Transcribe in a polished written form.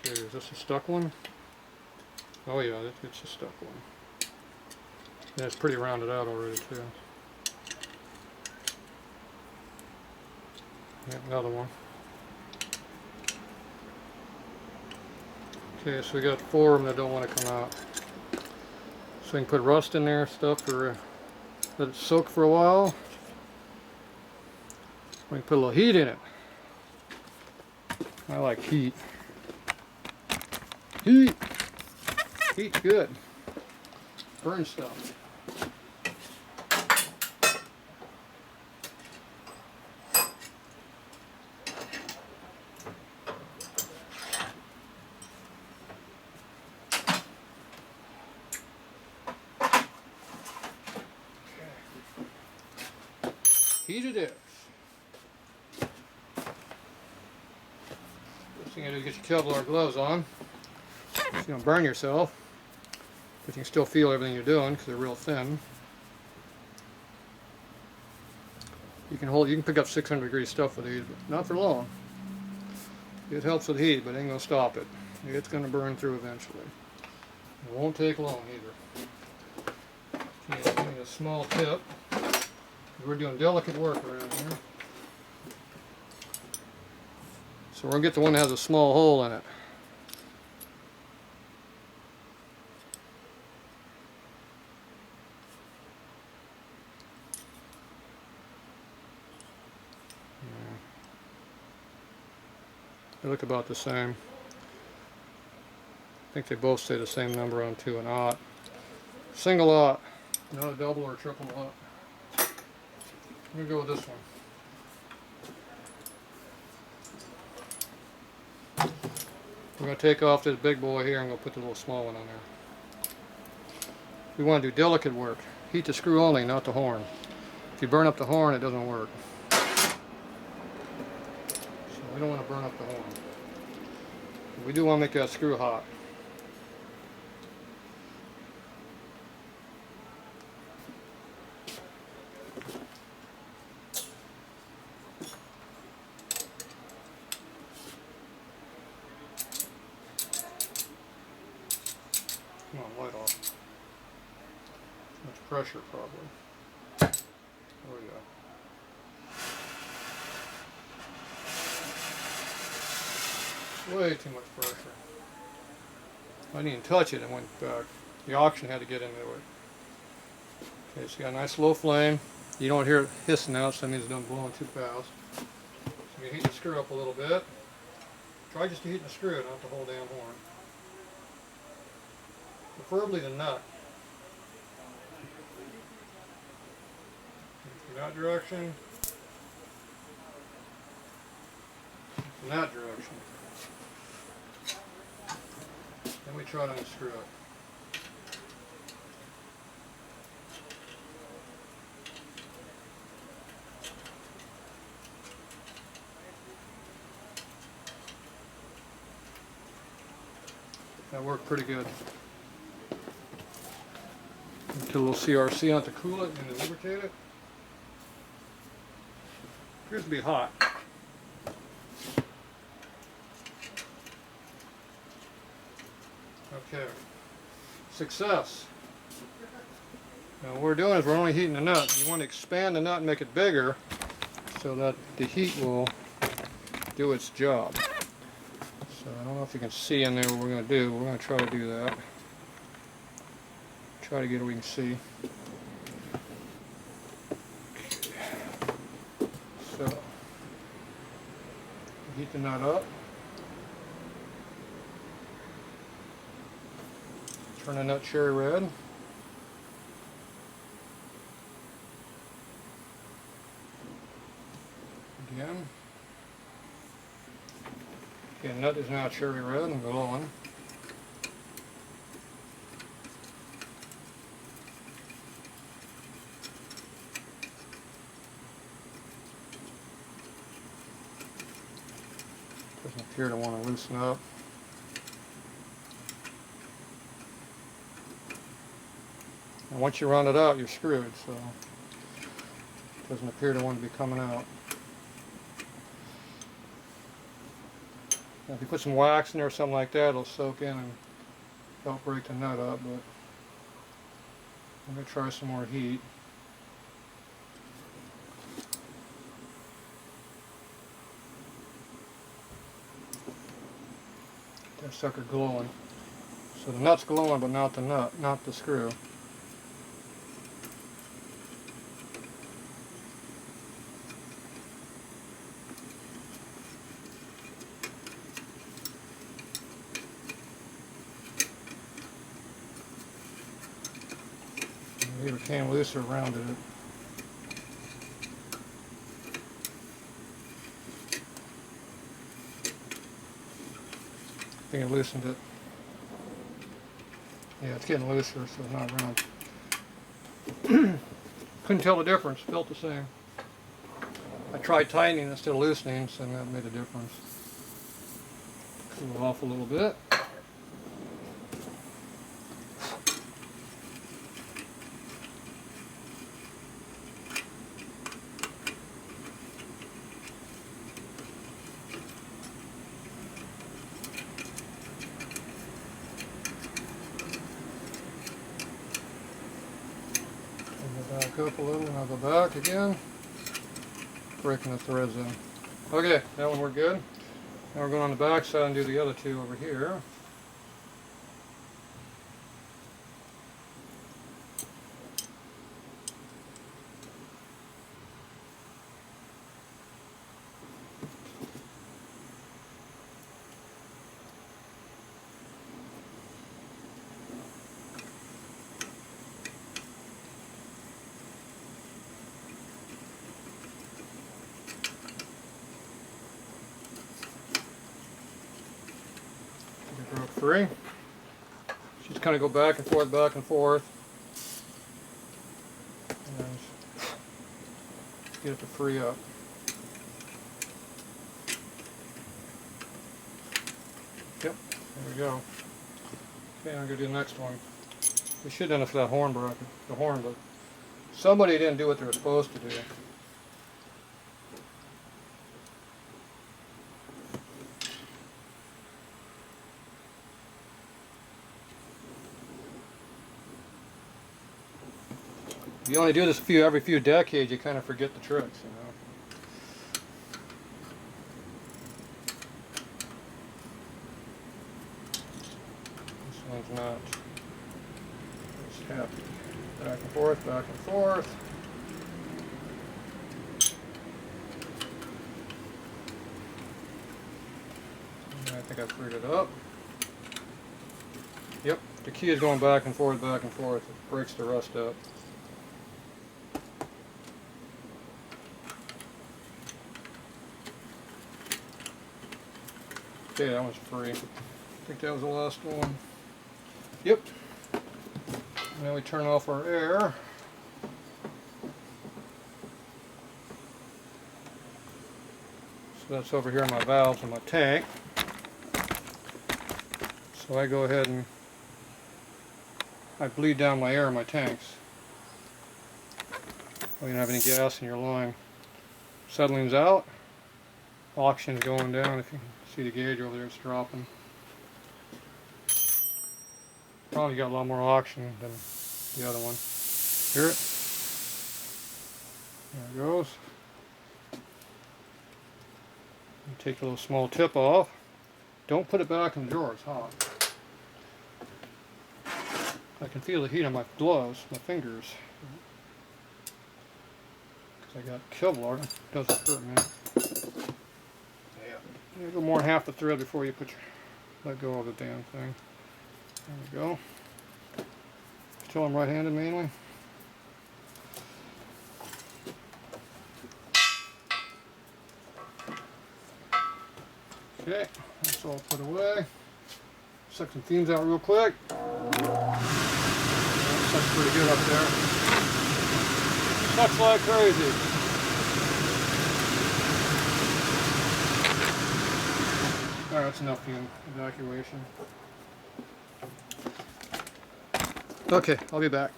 see, is this a stuck one? Oh yeah, it's a stuck one. And it's pretty rounded out already too. Yeah, another one. Okay, so we got 4 of them that don't want to come out. So we can put rust in there, stuff for let it soak for a while. We can put a little heat in it. I like heat. Heat! Heat's good. Burn stuff. Heat it is. First thing you do is get your Kevlar gloves on. So you don't burn yourself. But you can still feel everything you're doing because they're real thin. You can pick up 600 degree stuff with these, but not for long. It helps with heat, but it ain't gonna stop it. It's gonna burn through eventually. It won't take long either. Okay, give me a small tip. We're doing delicate work around here. So we're going to get the one that has a small hole in it. Yeah. They look about the same. I think they both say the same number on 2 and aught. Single aught, not a double or triple aught. I'm going to go with this one. We're going to take off this big boy here and go put the little small one on there. We want to do delicate work. Heat the screw only, not the horn. If you burn up the horn, it doesn't work. So we don't want to burn up the horn. We do want to make that screw hot. Come on, light off. Too much pressure, probably. Oh yeah. Way too much pressure. I didn't even touch it, it went back. The auction had to get into it. Okay, so you got a nice low flame. You don't hear it hissing out, so that means it doesn't blow too fast. So you heat the screw up a little bit. Try just to heat the screw, not the whole damn horn. Preferably the nut. In that direction. In that direction. Then we try to unscrew it. That worked pretty good. Put a little CRC on it to cool it and to lubricate it. Appears to be hot. Okay. Success. Now what we're doing is we're only heating the nut. You want to expand the nut and make it bigger so that the heat will do its job. So I don't know if you can see in there what we're going to do. We're going to try to do that. Try to get it we can see. So heat the nut up. Turn the nut cherry red. Again. Okay, the nut is now cherry red and glowing. Doesn't appear to want to loosen up. And once you round it out, you're screwed, so it doesn't appear to want to be coming out. Now, if you put some wax in there or something like that, it'll soak in and help break the nut up, but I'm going to try some more heat. Get that sucker glowing. So the nut's glowing, but not the nut, not the screw. Leave a can looser around it. I think I loosened it. Yeah, it's getting looser, so it's not round. Couldn't tell the difference, felt the same. I tried tightening instead of loosening, so that made a difference. Cool it off a little bit. Back up a little and I'll go back again, breaking the threads in. Okay, that one we're good. Now we're going on the back side and do the other two over here. Broke free. Just kind of go back and forth, and get it to free up. Yep, there we go. Okay, I'm going to do the next one. We should have done it for that horn bracket, the horn, but somebody didn't do what they were supposed to do. If you only do this every few decades, you kind of forget the tricks, you know. This one's not as happy. Back and forth, back and forth. And I think I freed it up. Yep, the key is going back and forth, back and forth. It breaks the rust up. Okay, that one's free. I think that was the last one. Yep. Now we turn off our air. So that's over here in my valves in my tank. So I go ahead and I bleed down my air in my tanks. You don't have any gas in your line. Settling's out. Oxygen's going down. If you can see the gauge over there, it's dropping. Probably got a lot more oxygen than the other one. Hear it? There it goes. You take the little small tip off. Don't put it back in the drawer, it's hot. I can feel the heat on my gloves, my fingers. Because I got Kevlar, it doesn't hurt me. You go more than half the thread before you let go of the damn thing. There we go. Still I'm right-handed mainly. Okay, that's all put away. Suck some fumes out real quick. That sucks pretty good up there. Sucks like crazy. Alright, that's enough fume evacuation. Okay, I'll be back.